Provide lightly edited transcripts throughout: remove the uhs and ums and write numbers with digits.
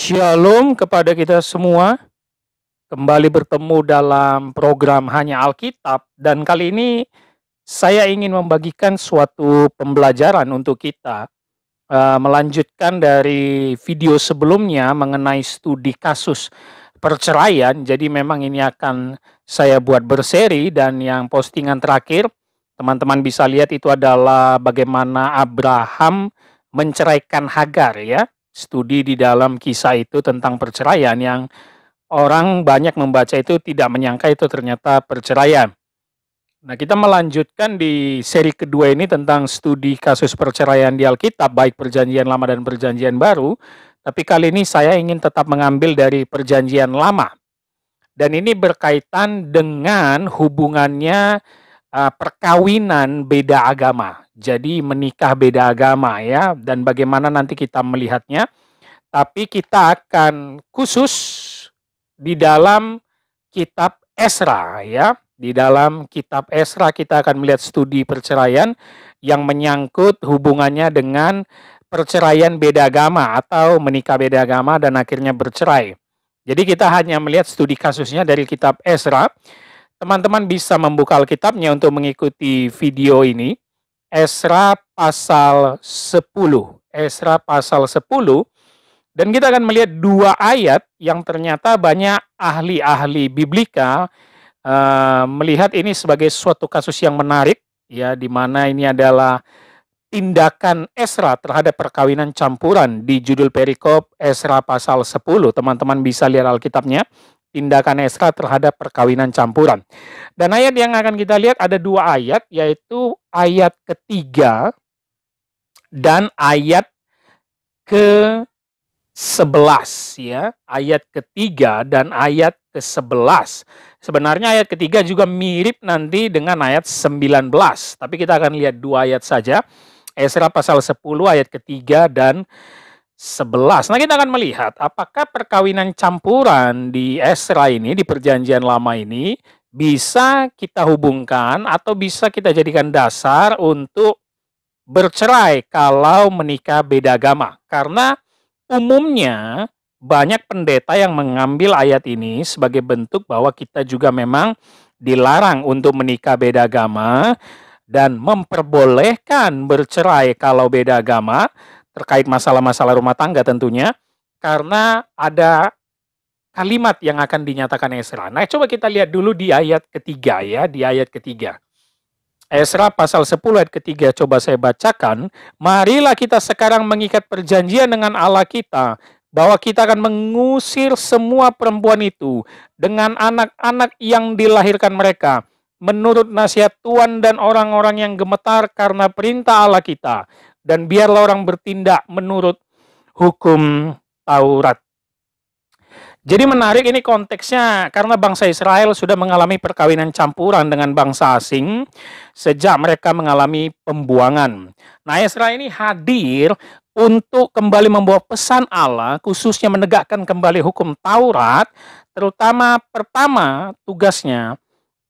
Shalom kepada kita semua. Kembali bertemu dalam program Hanya Alkitab, dan kali ini saya ingin membagikan suatu pembelajaran untuk kita, melanjutkan dari video sebelumnya mengenai studi kasus perceraian. Jadi memang ini akan saya buat berseri, dan yang postingan terakhir teman-teman bisa lihat itu adalah bagaimana Abraham menceraikan Hagar, ya. Studi di dalam kisah itu tentang perceraian yang orang banyak membaca itu tidak menyangka itu ternyata perceraian. Nah, kita melanjutkan di seri kedua ini tentang studi kasus perceraian di Alkitab, baik Perjanjian Lama dan Perjanjian Baru. Tapi kali ini saya ingin tetap mengambil dari Perjanjian Lama. Dan ini berkaitan dengan hubungannya perkawinan beda agama. Jadi menikah beda agama, ya, dan bagaimana nanti kita melihatnya. Tapi kita akan khusus di dalam kitab Ezra, ya. Di dalam kitab Ezra kita akan melihat studi perceraian yang menyangkut hubungannya dengan perceraian beda agama atau menikah beda agama dan akhirnya bercerai. Jadi kita hanya melihat studi kasusnya dari kitab Ezra. Teman-teman bisa membuka Alkitabnya untuk mengikuti video ini. Ezra pasal 10. Ezra pasal 10. Dan kita akan melihat dua ayat yang ternyata banyak ahli-ahli biblika melihat ini sebagai suatu kasus yang menarik, ya, di mana ini adalah tindakan Ezra terhadap perkawinan campuran di judul perikop Ezra pasal 10. Teman-teman bisa lihat Alkitabnya, tindakan Ezra terhadap perkawinan campuran. Dan ayat yang akan kita lihat ada dua ayat, yaitu ayat ketiga dan ayat ke-11, ya. Ayat ketiga dan ayat ke-11. Sebenarnya ayat ketiga juga mirip nanti dengan ayat 19, tapi kita akan lihat dua ayat saja. Ezra pasal 10 ayat ketiga dan 11. Nah, kita akan melihat apakah perkawinan campuran di Ezra ini, di Perjanjian Lama ini, bisa kita hubungkan atau bisa kita jadikan dasar untuk bercerai kalau menikah beda agama. Karena umumnya banyak pendeta yang mengambil ayat ini sebagai bentuk bahwa kita juga memang dilarang untuk menikah beda agama dan memperbolehkan bercerai kalau beda agama, terkait masalah-masalah rumah tangga tentunya, karena ada kalimat yang akan dinyatakan Ezra. Nah, coba kita lihat dulu di ayat ketiga, ya, di ayat ketiga. Ezra pasal 10 ayat ketiga, coba saya bacakan. Marilah kita sekarang mengikat perjanjian dengan Allah kita, bahwa kita akan mengusir semua perempuan itu dengan anak-anak yang dilahirkan mereka, menurut nasihat Tuhan dan orang-orang yang gemetar karena perintah Allah kita. Dan biarlah orang bertindak menurut hukum Taurat. Jadi menarik ini konteksnya karena bangsa Israel sudah mengalami perkawinan campuran dengan bangsa asing sejak mereka mengalami pembuangan. Nah, Ezra ini hadir untuk kembali membawa pesan Allah, khususnya menegakkan kembali hukum Taurat, terutama pertama tugasnya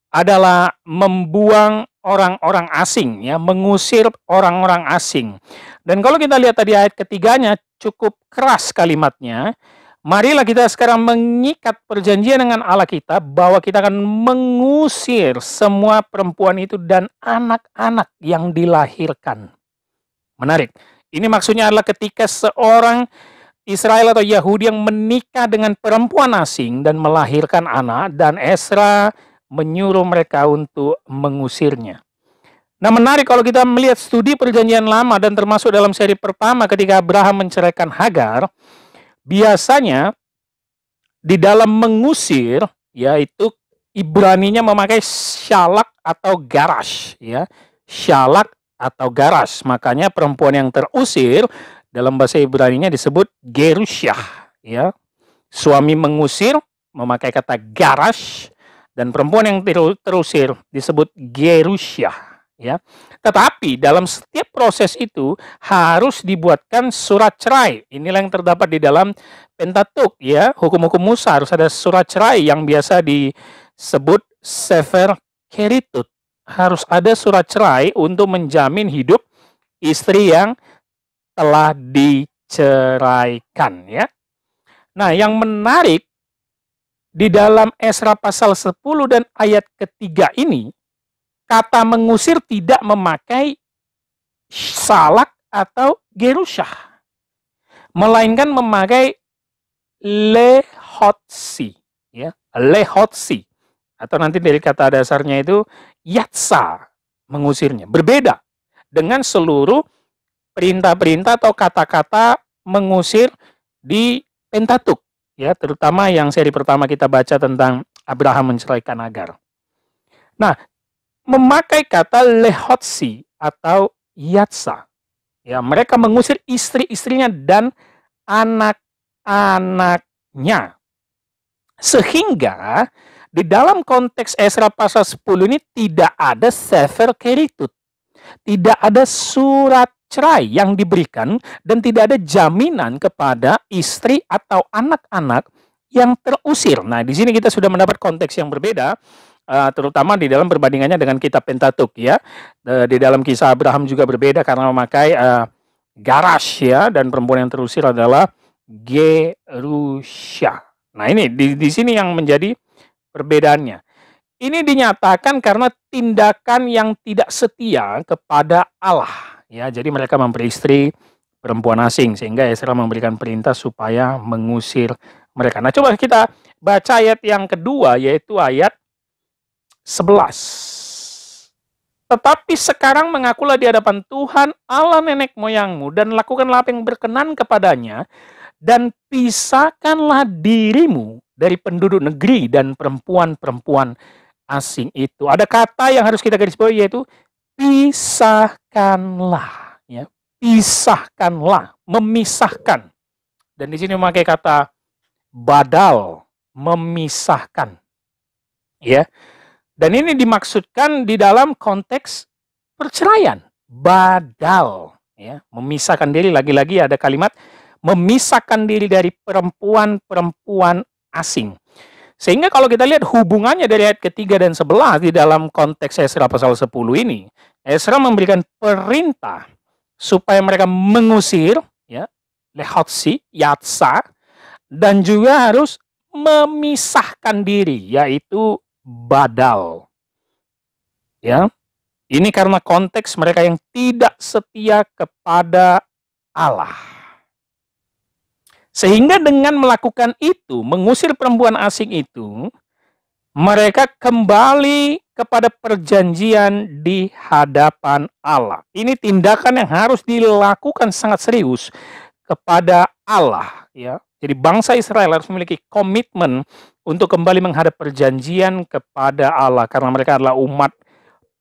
adalah membuang orang-orang asing, ya, mengusir orang-orang asing. Dan kalau kita lihat tadi ayat ketiganya cukup keras kalimatnya. Marilah kita sekarang mengikat perjanjian dengan Allah kita bahwa kita akan mengusir semua perempuan itu dan anak-anak yang dilahirkan. Menarik. Ini maksudnya adalah ketika seorang Israel atau Yahudi yang menikah dengan perempuan asing dan melahirkan anak, dan Ezra menyuruh mereka untuk mengusirnya. Nah, menarik kalau kita melihat studi Perjanjian Lama dan termasuk dalam seri pertama ketika Abraham menceraikan Hagar, biasanya di dalam mengusir, yaitu Ibraninya memakai syalak atau garash, ya. Syalak atau garas. Makanya perempuan yang terusir dalam bahasa Ibraninya disebut gerusyah, ya. Suami mengusir memakai kata garash, dan perempuan yang terusir disebut gerusyah, ya. Tetapi dalam setiap proses itu harus dibuatkan surat cerai. Inilah yang terdapat di dalam Pentateuch, ya. Hukum-hukum Musa harus ada surat cerai yang biasa disebut Sefer Keritut. Harus ada surat cerai untuk menjamin hidup istri yang telah diceraikan, ya. Nah, yang menarik di dalam Esra pasal 10 dan ayat ketiga ini, kata mengusir tidak memakai salak atau gerusyah, melainkan memakai lehotsi, ya, lehotsi, atau nanti dari kata dasarnya itu yatsa, mengusirnya. Berbeda dengan seluruh perintah-perintah atau kata-kata mengusir di Pentatuk, ya, terutama yang seri pertama kita baca tentang Abraham menceraikan Hagar. Nah, memakai kata lehotsi atau yatsa, ya, mereka mengusir istri-istrinya dan anak-anaknya. Sehingga di dalam konteks Esra pasal 10 ini tidak ada sefer keritut, tidak ada surat cerai yang diberikan, dan tidak ada jaminan kepada istri atau anak-anak yang terusir. Nah, di sini kita sudah mendapat konteks yang berbeda, terutama di dalam perbandingannya dengan kitab Pentatuk, ya. Di dalam kisah Abraham juga berbeda karena memakai garash, ya, dan perempuan yang terusir adalah gerusha. Nah, ini di sini yang menjadi perbedaannya. Ini dinyatakan karena tindakan yang tidak setia kepada Allah. Ya, jadi mereka memperistri perempuan asing, sehingga Esra memberikan perintah supaya mengusir mereka. Nah, coba kita baca ayat yang kedua, yaitu ayat 11. Tetapi sekarang mengakulah di hadapan Tuhan Allah nenek moyangmu, dan lakukanlah apa yang berkenan kepadanya, dan pisahkanlah dirimu dari penduduk negeri dan perempuan-perempuan asing itu. Ada kata yang harus kita garis bawahi, yaitu pisahkanlah, ya, pisahkanlah, memisahkan. Dan di sini memakai kata badal, memisahkan, ya. Dan ini dimaksudkan di dalam konteks perceraian, badal, ya, memisahkan diri. Lagi-lagi ada kalimat memisahkan diri dari perempuan-perempuan asing. Sehingga kalau kita lihat hubungannya dari ayat ketiga dan 11 di dalam konteks Esra pasal 10 ini, Esra memberikan perintah supaya mereka mengusir, ya, lehotsi, yatsa, dan juga harus memisahkan diri, yaitu badal. Ya, ini karena konteks mereka yang tidak setia kepada Allah. Sehingga dengan melakukan itu, mengusir perempuan asing itu, mereka kembali kepada perjanjian di hadapan Allah. Ini tindakan yang harus dilakukan sangat serius kepada Allah, ya. Jadi bangsa Israel harus memiliki komitmen untuk kembali menghadap perjanjian kepada Allah karena mereka adalah umat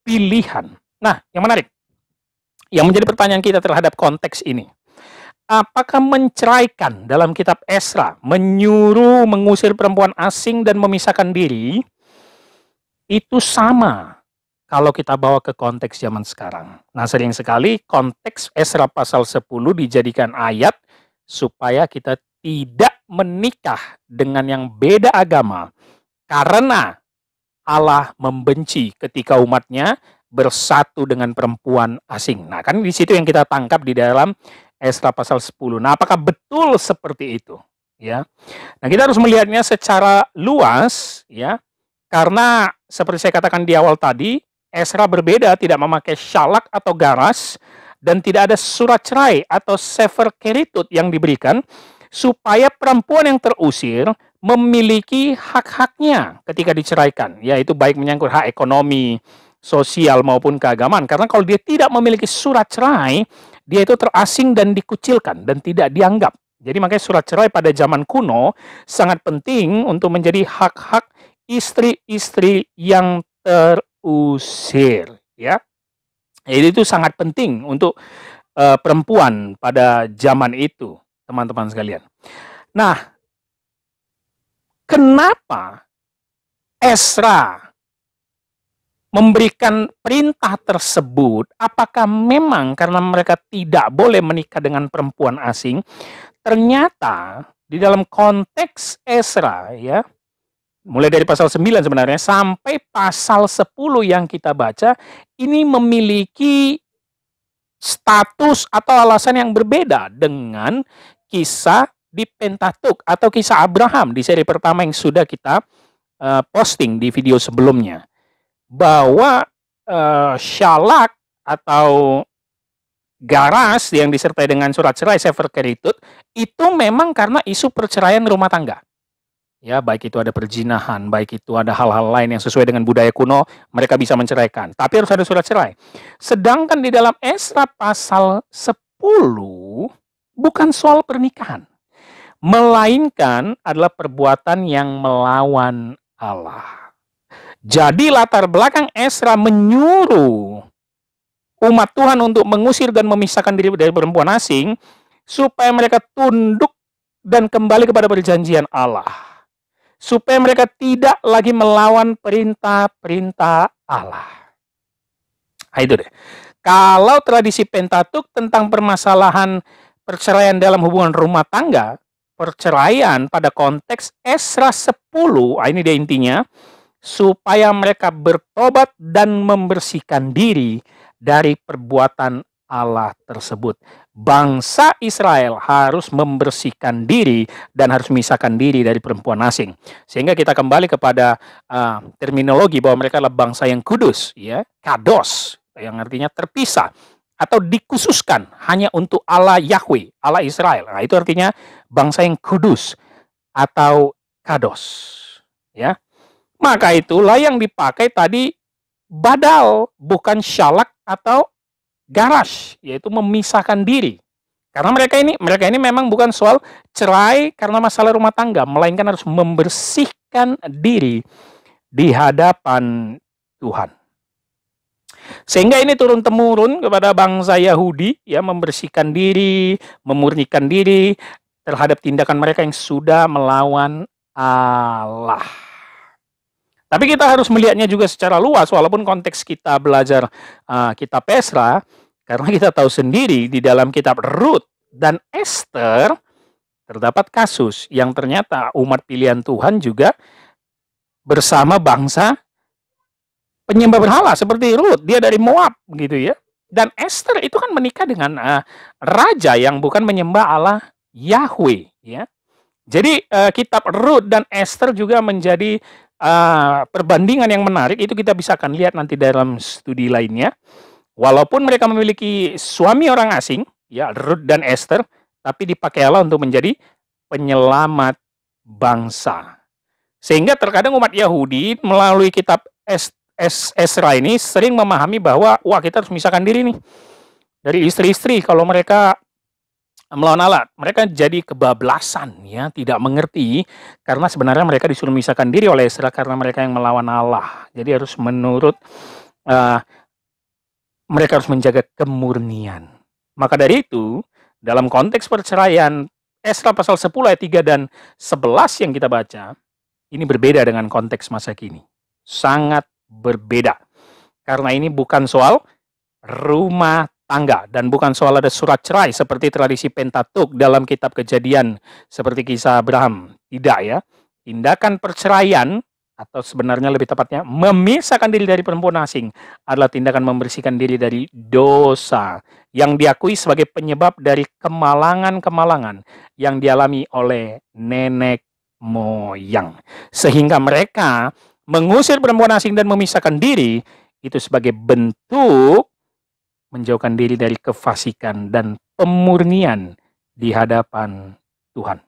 pilihan. Nah, yang menarik, yang menjadi pertanyaan kita terhadap konteks ini, apakah menceraikan dalam kitab Esra, menyuruh mengusir perempuan asing dan memisahkan diri, itu sama kalau kita bawa ke konteks zaman sekarang? Nah, sering sekali konteks Esra pasal 10 dijadikan ayat supaya kita tidak menikah dengan yang beda agama, karena Allah membenci ketika umatnya bersatu dengan perempuan asing. Nah, kan di situ yang kita tangkap di dalam Esra pasal 10. Nah, apakah betul seperti itu? Ya. Nah, kita harus melihatnya secara luas, ya. Karena seperti saya katakan di awal tadi, Esra berbeda, tidak memakai syalak atau garas, dan tidak ada surat cerai atau sefer keritut yang diberikan supaya perempuan yang terusir memiliki hak-haknya ketika diceraikan, yaitu baik menyangkut hak ekonomi, sosial maupun keagamaan. Karena kalau dia tidak memiliki surat cerai, dia itu terasing dan dikucilkan dan tidak dianggap. Jadi makanya surat cerai pada zaman kuno sangat penting untuk menjadi hak-hak istri-istri yang terusir, ya. Jadi itu sangat penting untuk perempuan pada zaman itu, teman-teman sekalian. Nah, kenapa Esra memberikan perintah tersebut? Apakah memang karena mereka tidak boleh menikah dengan perempuan asing? Ternyata di dalam konteks Esra, ya, mulai dari pasal 9 sebenarnya sampai pasal 10 yang kita baca, ini memiliki status atau alasan yang berbeda dengan kisah di Pentatuk atau kisah Abraham di seri pertama yang sudah kita posting di video sebelumnya, bahwa Shalak atau Garas yang disertai dengan surat cerai Sefer Keritut itu memang karena isu perceraian rumah tangga. Ya, baik itu ada perzinahan, baik itu ada hal-hal lain yang sesuai dengan budaya kuno, mereka bisa menceraikan. Tapi harus ada surat cerai. Sedangkan di dalam Esra pasal 10 bukan soal pernikahan, melainkan adalah perbuatan yang melawan Allah. Jadi latar belakang Esra menyuruh umat Tuhan untuk mengusir dan memisahkan diri dari perempuan asing supaya mereka tunduk dan kembali kepada perjanjian Allah. Supaya mereka tidak lagi melawan perintah-perintah Allah. Nah, itu deh. Kalau tradisi Pentatuk tentang permasalahan perceraian dalam hubungan rumah tangga, perceraian pada konteks Esra 10, ini dia intinya, supaya mereka bertobat dan membersihkan diri dari perbuatan Allah tersebut. Bangsa Israel harus membersihkan diri dan harus memisahkan diri dari perempuan asing. Sehingga kita kembali kepada terminologi bahwa mereka adalah bangsa yang kudus, ya, kados, yang artinya terpisah atau dikhususkan hanya untuk Allah Yahweh, Allah Israel. Nah, itu artinya bangsa yang kudus atau kados, ya. Maka itulah yang dipakai tadi badal, bukan Shalak atau Garas, yaitu memisahkan diri. Karena mereka ini memang bukan soal cerai karena masalah rumah tangga, melainkan harus membersihkan diri di hadapan Tuhan. Sehingga ini turun-temurun kepada bangsa Yahudi, ya, membersihkan diri, memurnikan diri terhadap tindakan mereka yang sudah melawan Allah. Tapi kita harus melihatnya juga secara luas, walaupun konteks kita belajar kitab Esra, karena kita tahu sendiri di dalam kitab Rut dan Ester terdapat kasus yang ternyata umat pilihan Tuhan juga bersama bangsa penyembah berhala seperti Rut, dia dari Moab gitu ya. Dan Ester itu kan menikah dengan raja yang bukan menyembah Allah Yahweh, ya. Jadi kitab Rut dan Ester juga menjadi perbandingan yang menarik. Itu kita bisa akan lihat nanti dalam studi lainnya. Walaupun mereka memiliki suami orang asing, ya, Rut dan Ester, tapi dipakai Allah untuk menjadi penyelamat bangsa. Sehingga terkadang umat Yahudi melalui kitab Esra ini sering memahami bahwa wah, kita harus memisahkan diri nih dari istri-istri kalau mereka melawan Allah. Mereka jadi kebablasan, ya, tidak mengerti karena sebenarnya mereka disuruh memisahkan diri oleh Esra karena mereka yang melawan Allah. Jadi harus menurut mereka harus menjaga kemurnian. Maka dari itu, dalam konteks perceraian Esra pasal 10 ayat 3 dan 11 yang kita baca, ini berbeda dengan konteks masa kini. Sangat berbeda. Karena ini bukan soal rumah tangga dan bukan soal ada surat cerai seperti tradisi Pentatuk dalam kitab Kejadian seperti kisah Abraham. Tidak, ya. Tindakan perceraian atau sebenarnya lebih tepatnya memisahkan diri dari perempuan asing adalah tindakan membersihkan diri dari dosa yang diakui sebagai penyebab dari kemalangan-kemalangan yang dialami oleh nenek moyang. Sehingga mereka mengusir perempuan asing dan memisahkan diri itu sebagai bentuk menjauhkan diri dari kefasikan dan pemurnian di hadapan Tuhan.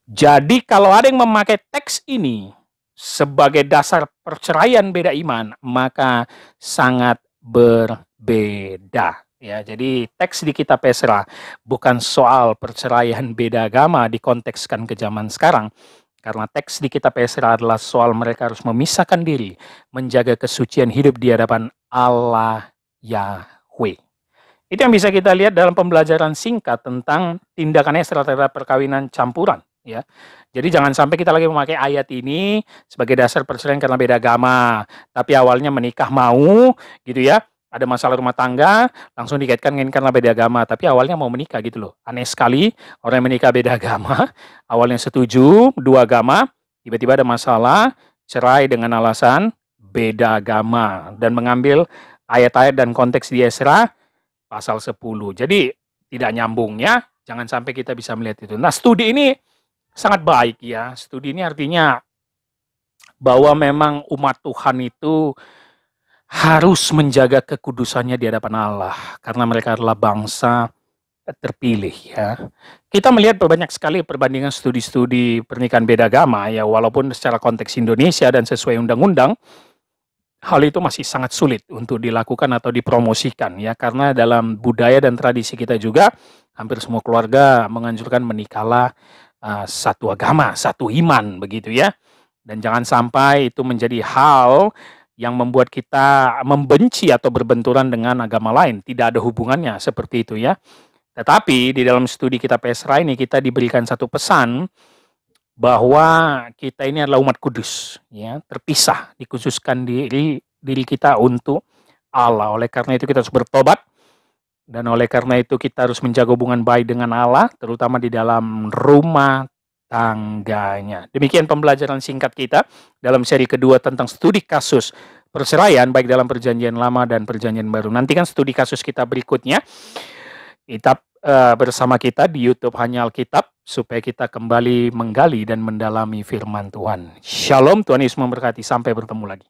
Jadi kalau ada yang memakai teks ini sebagai dasar perceraian beda iman, maka sangat berbeda. Ya, jadi teks di kitab Esra bukan soal perceraian beda agama dikontekskan ke zaman sekarang. Karena teks di kitab Esra adalah soal mereka harus memisahkan diri, menjaga kesucian hidup di hadapan Allah Yahweh. Itu yang bisa kita lihat dalam pembelajaran singkat tentang tindakan Esra terhadap perkawinan campuran, ya. Jadi jangan sampai kita lagi memakai ayat ini sebagai dasar perceraian karena beda agama, tapi awalnya menikah mau gitu ya. Ada masalah rumah tangga, langsung dikaitkan karena beda agama, tapi awalnya mau menikah gitu loh. Aneh sekali orang yang menikah beda agama, awalnya setuju dua agama, tiba-tiba ada masalah, cerai dengan alasan beda agama dan mengambil ayat-ayat dan konteks di Esra pasal 10. Jadi tidak nyambungnya Jangan sampai kita bisa melihat itu. Nah, studi ini sangat baik ya. Studi ini artinya bahwa memang umat Tuhan itu harus menjaga kekudusannya di hadapan Allah karena mereka adalah bangsa terpilih ya. Kita melihat banyak sekali perbandingan studi-studi pernikahan beda agama ya, walaupun secara konteks Indonesia dan sesuai undang-undang, hal itu masih sangat sulit untuk dilakukan atau dipromosikan ya, karena dalam budaya dan tradisi kita juga hampir semua keluarga menganjurkan menikahlah satu agama, satu iman begitu ya. Dan jangan sampai itu menjadi hal yang membuat kita membenci atau berbenturan dengan agama lain. Tidak ada hubungannya seperti itu ya. Tetapi di dalam studi Kitab Esra ini kita diberikan satu pesan bahwa kita ini adalah umat kudus, ya, terpisah, dikhususkan diri kita untuk Allah. Oleh karena itu kita harus bertobat, dan oleh karena itu kita harus menjaga hubungan baik dengan Allah, terutama di dalam rumah tangganya. Demikian pembelajaran singkat kita dalam seri kedua tentang studi kasus perceraian baik dalam Perjanjian Lama dan Perjanjian Baru. Nantikan studi kasus kita berikutnya. Tetap bersama kita di YouTube Hanya Alkitab supaya kita kembali menggali dan mendalami firman Tuhan. Shalom, Tuhan Yesus memberkati. Sampai bertemu lagi.